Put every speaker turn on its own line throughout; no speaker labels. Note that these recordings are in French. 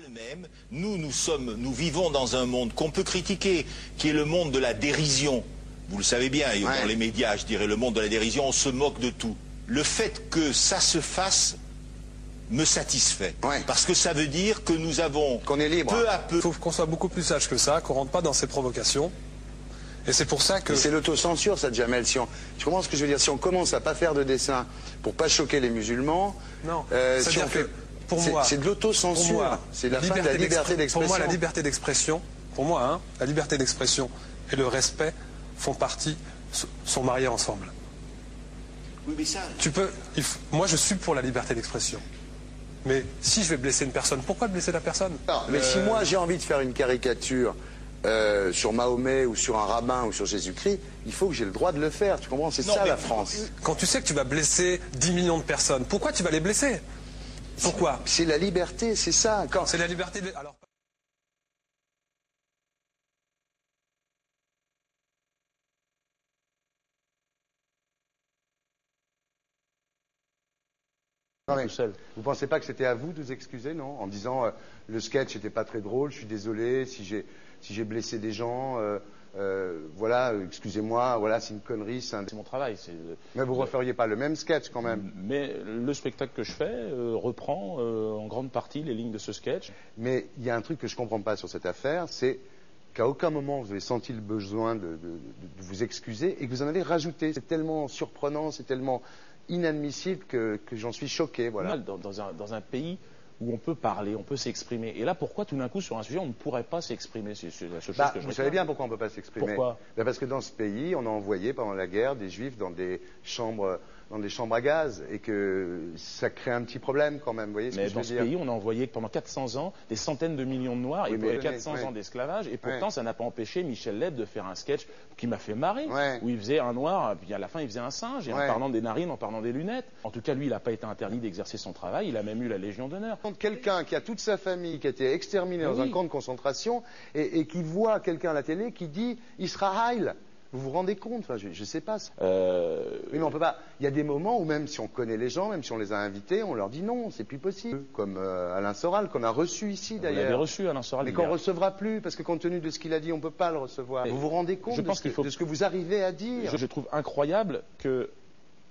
Le même. Nous vivons dans un monde qu'on peut critiquer, qui est le monde de la dérision. Vous le savez bien, dans les médias, je dirais, le monde de la dérision, on se moque de tout. Le fait que ça se fasse me satisfait. Parce que ça veut dire que nous avons,
qu'on est libre.
Peu à peu...
Il faut qu'on soit beaucoup plus sage que ça, qu'on rentre pas dans ces provocations. Et c'est pour ça que...
C'est l'autocensure, ça, Jamel. Tu comprends ce que je veux dire? Si on commence à pas faire de dessin pour pas choquer les musulmans...
Non,
si on fait...
Pour moi,
c'est de l'autocensure. C'est la fin de la liberté d'expression.
Pour moi, la liberté d'expression, la liberté d'expression et le respect sont mariés ensemble.
Oui, mais ça...
Moi, je suis pour la liberté d'expression. Mais si je vais blesser une personne, pourquoi blesser la personne?
Mais si moi j'ai envie de faire une caricature sur Mahomet ou sur un rabbin ou sur Jésus-Christ, il faut que j'ai le droit de le faire. Tu comprends? C'est ça la France.
Quand tu sais que tu vas blesser 10 millions de personnes, pourquoi tu vas les blesser? Pourquoi?
C'est la liberté, c'est ça.
C'est la liberté de... Alors...
Non, mais vous pensez pas que c'était à vous de vous excuser, non? En disant le sketch n'était pas très drôle, je suis désolé si j'ai blessé des gens, voilà, excusez-moi, voilà, c'est une connerie.
C'est mon travail.
Mais vous referiez pas le même sketch quand même?
Mais le spectacle que je fais reprend en grande partie les lignes de ce sketch.
Mais il y a un truc que je comprends pas sur cette affaire, c'est qu'à aucun moment vous avez senti le besoin de vous excuser et que vous en avez rajouté. C'est tellement surprenant, c'est tellement inadmissible que j'en suis choqué. Voilà.
Dans un pays où on peut parler, on peut s'exprimer. Et là, pourquoi tout d'un coup, sur un sujet, on ne pourrait pas s'exprimer? C'est la seule chose que je
Vous savez bien pourquoi on ne peut pas s'exprimer.
Pourquoi?
Parce que dans ce pays, on a envoyé pendant la guerre des juifs dans des chambres à gaz et que ça crée un petit problème quand même. Vous voyez ce que je veux dire?
Mais dans ce pays, on a envoyé pendant 400 ans des centaines de millions de Noirs et 400 ans d'esclavage. Et pourtant, ça n'a pas empêché Michel Leb de faire un sketch qui m'a fait marrer, où il faisait un noir, puis à la fin, il faisait un singe, et en parlant des narines, en parlant des lunettes. En tout cas, lui, il n'a pas été interdit d'exercer son travail. Il a même eu la Légion d'honneur.
Quelqu'un qui a toute sa famille qui a été exterminée dans un camp de concentration et qui voit quelqu'un à la télé qui dit Israël. Vous vous rendez compte? Enfin, je ne sais pas. Oui, mais on peut pas. Il y a des moments où même si on connaît les gens, même si on les a invités, on leur dit non, c'est plus possible. Comme Alain Soral, qu'on a reçu ici d'ailleurs.
Vous l'avez reçu, Alain Soral.
Mais qu'on ne recevra plus, parce que compte tenu de ce qu'il a dit, on ne peut pas le recevoir. Vous vous rendez compte de ce que vous arrivez à dire?
Je trouve incroyable que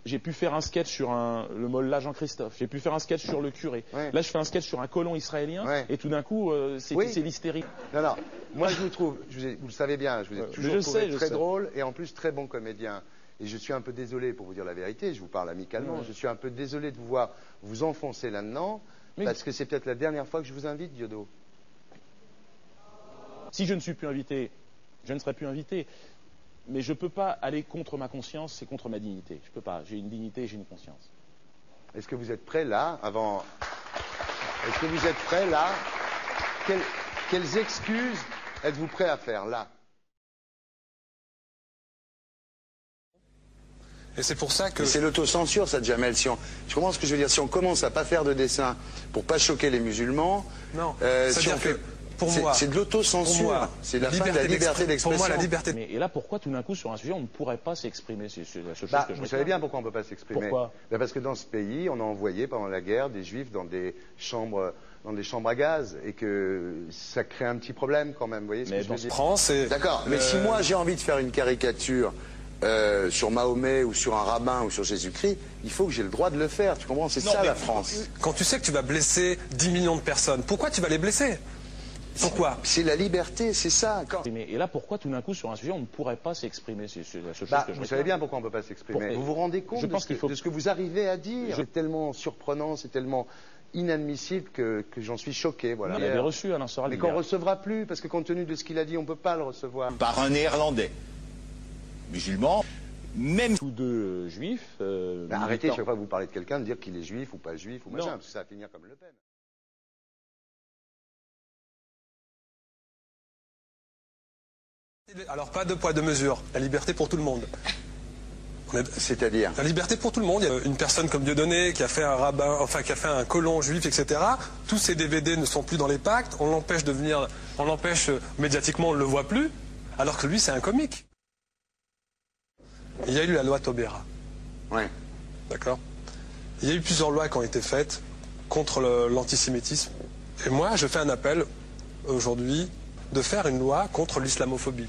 j'ai pu faire un sketch sur le mollah Jean-Christophe, j'ai pu faire un sketch sur le curé. Là, je fais un sketch sur un colon israélien, et tout d'un coup, c'est l'hystérie.
Non, moi je vous trouve, vous le savez bien, je vous ai toujours trouvé très drôle et en plus très bon comédien. Et je suis un peu désolé, pour vous dire la vérité, je vous parle amicalement, je suis un peu désolé de vous voir vous enfoncer là-dedans, parce que c'est peut-être la dernière fois que je vous invite, Diodo.
Si je ne suis plus invité, je ne serai plus invité. Mais je ne peux pas aller contre ma conscience, c'est contre ma dignité. Je ne peux pas. J'ai une dignité et j'ai une conscience.
Est-ce que vous êtes prêt là, Est-ce que vous êtes prêt là? Quelles excuses êtes-vous prêt à faire là?
Et c'est pour ça que...
C'est l'autocensure, ça, Jamel. Tu comprends ce que je veux dire? Si on commence à pas faire de dessin pour pas choquer les musulmans...
Non,
c'est de l'autocensure. C'est la fin de la liberté d'expression.
Pour moi, la liberté...
Et là, pourquoi tout d'un coup, sur un sujet, on ne pourrait pas s'exprimer? C'est la seule chose que je
Vous savez bien pourquoi on ne peut pas s'exprimer.
Pourquoi?
Parce que dans ce pays, on a envoyé pendant la guerre des juifs dans des chambres à gaz et que ça crée un petit problème quand même. Vous voyez ce que je veux dire? D'accord, mais si moi j'ai envie de faire une caricature sur Mahomet ou sur un rabbin ou sur Jésus-Christ, il faut que j'ai le droit de le faire. Tu comprends? C'est ça la France.
Quand tu sais que tu vas blesser 10 millions de personnes, pourquoi tu vas les blesser? Pourquoi?
C'est la liberté, c'est ça.
Et là, pourquoi tout d'un coup, sur un sujet, on ne pourrait pas s'exprimer? C'est la seule chose que je
Vous savez bien pourquoi on ne peut pas s'exprimer. Vous vous rendez compte de ce que vous arrivez à dire? C'est tellement surprenant, c'est tellement inadmissible que j'en suis choqué. Voilà.
Vous l'avez reçu, Alain Soral.
Mais qu'on ne recevra plus, parce que compte tenu de ce qu'il a dit, on ne peut pas le recevoir.
Par un Néerlandais, musulman, même...
Tous deux juifs...
arrêtez, chaque fois que vous parlez de quelqu'un, de dire qu'il est juif ou pas juif ou machin, parce que ça va finir comme Le Pen.
Alors pas deux poids deux mesures, la liberté pour tout le monde.
C'est-à-dire?
La liberté pour tout le monde. Il y a une personne comme Dieudonné qui a fait un rabbin, enfin qui a fait un colon juif, etc. Tous ces DVD ne sont plus dans les pactes, on l'empêche de venir, on l'empêche médiatiquement, on ne le voit plus, alors que lui c'est un comique. Il y a eu la loi Taubira.
Ouais.
D'accord? Il y a eu plusieurs lois qui ont été faites contre l'antisémitisme Et moi, je fais un appel aujourd'hui de faire une loi contre l'islamophobie.